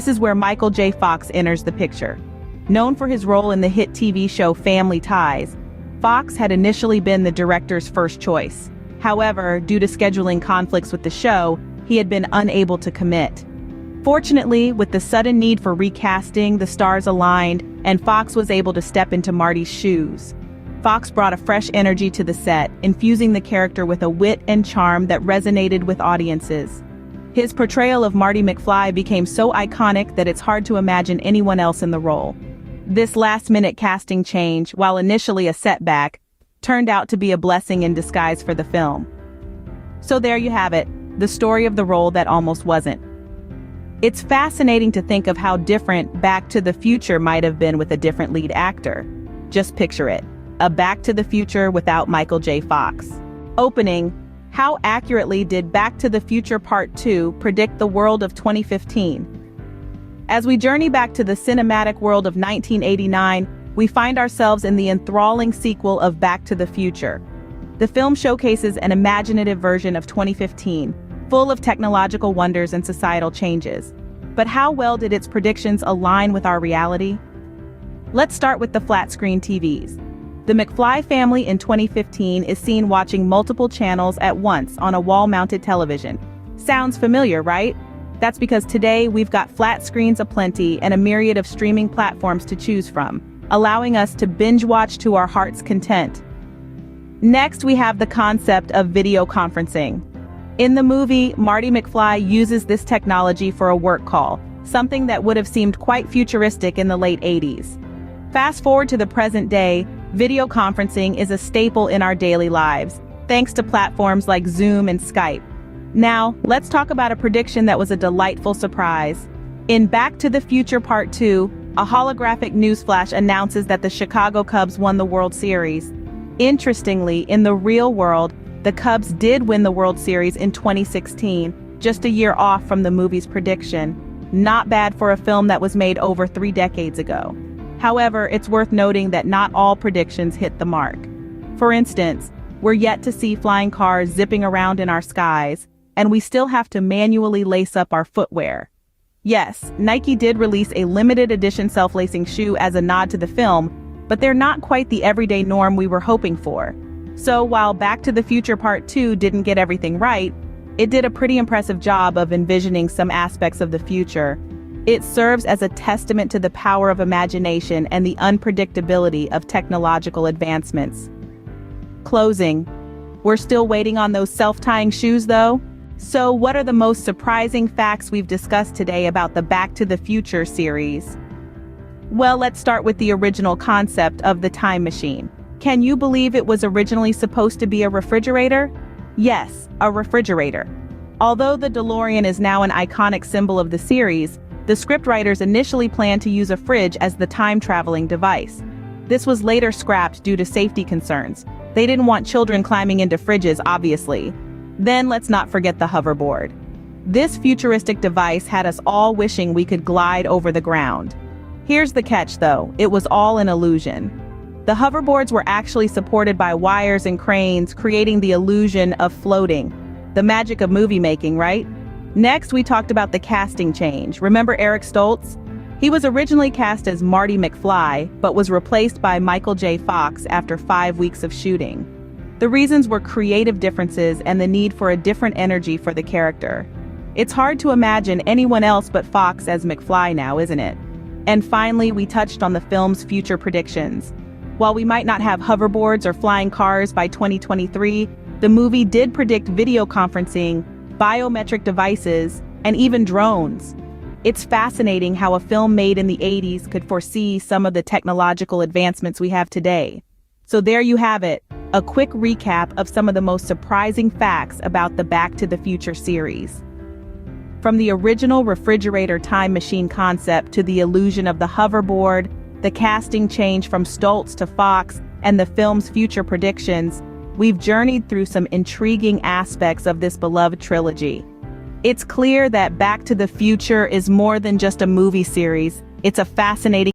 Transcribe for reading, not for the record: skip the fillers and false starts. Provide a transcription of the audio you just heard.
This is where Michael J. Fox enters the picture. Known for his role in the hit TV show Family Ties, Fox had initially been the director's first choice. However, due to scheduling conflicts with the show, he had been unable to commit. Fortunately, with the sudden need for recasting, the stars aligned, and Fox was able to step into Marty's shoes. Fox brought a fresh energy to the set, infusing the character with a wit and charm that resonated with audiences. His portrayal of Marty McFly became so iconic that it's hard to imagine anyone else in the role. This last-minute casting change, while initially a setback, turned out to be a blessing in disguise for the film. So there you have it, the story of the role that almost wasn't. It's fascinating to think of how different Back to the Future might have been with a different lead actor. Just picture it, a Back to the Future without Michael J. Fox. Opening, how accurately did Back to the Future Part 2 predict the world of 2015? As we journey back to the cinematic world of 1989, we find ourselves in the enthralling sequel of Back to the Future. The film showcases an imaginative version of 2015, full of technological wonders and societal changes. But how well did its predictions align with our reality? Let's start with the flat-screen TVs. The McFly family in 2015 is seen watching multiple channels at once on a wall-mounted television. Sounds familiar, right? That's because today we've got flat screens aplenty and a myriad of streaming platforms to choose from, allowing us to binge-watch to our heart's content. Next, we have the concept of video conferencing. In the movie, Marty McFly uses this technology for a work call, something that would have seemed quite futuristic in the late 80s. Fast forward to the present day, video conferencing is a staple in our daily lives, thanks to platforms like Zoom and Skype. Now, let's talk about a prediction that was a delightful surprise. In Back to the Future Part 2, a holographic newsflash announces that the Chicago Cubs won the World Series. Interestingly, in the real world, the Cubs did win the World Series in 2016, just a year off from the movie's prediction. Not bad for a film that was made over 3 decades ago. However, it's worth noting that not all predictions hit the mark. For instance, we're yet to see flying cars zipping around in our skies, and we still have to manually lace up our footwear. Yes, Nike did release a limited edition self-lacing shoe as a nod to the film, but they're not quite the everyday norm we were hoping for. So while Back to the Future Part 2 didn't get everything right, it did a pretty impressive job of envisioning some aspects of the future. It serves as a testament to the power of imagination and the unpredictability of technological advancements. Closing. We're still waiting on those self-tying shoes though? So what are the most surprising facts we've discussed today about the Back to the Future series? Well, let's start with the original concept of the time machine. Can you believe it was originally supposed to be a refrigerator? Yes, a refrigerator. Although the DeLorean is now an iconic symbol of the series, the scriptwriters initially planned to use a fridge as the time-traveling device. This was later scrapped due to safety concerns. They didn't want children climbing into fridges, obviously. Then let's not forget the hoverboard. This futuristic device had us all wishing we could glide over the ground. Here's the catch though, it was all an illusion. The hoverboards were actually supported by wires and cranes, creating the illusion of floating. The magic of movie making, right? Next, we talked about the casting change. Remember Eric Stoltz? He was originally cast as Marty McFly, but was replaced by Michael J. Fox after 5 weeks of shooting. The reasons were creative differences and the need for a different energy for the character. It's hard to imagine anyone else but Fox as McFly now, isn't it? And finally, we touched on the film's future predictions. While we might not have hoverboards or flying cars by 2023, the movie did predict video conferencing, biometric devices, and even drones. It's fascinating how a film made in the 80s could foresee some of the technological advancements we have today. So there you have it, a quick recap of some of the most surprising facts about the Back to the Future series. From the original refrigerator time machine concept to the illusion of the hoverboard, the casting change from Stoltz to Fox, and the film's future predictions, we've journeyed through some intriguing aspects of this beloved trilogy. It's clear that Back to the Future is more than just a movie series, it's a fascinating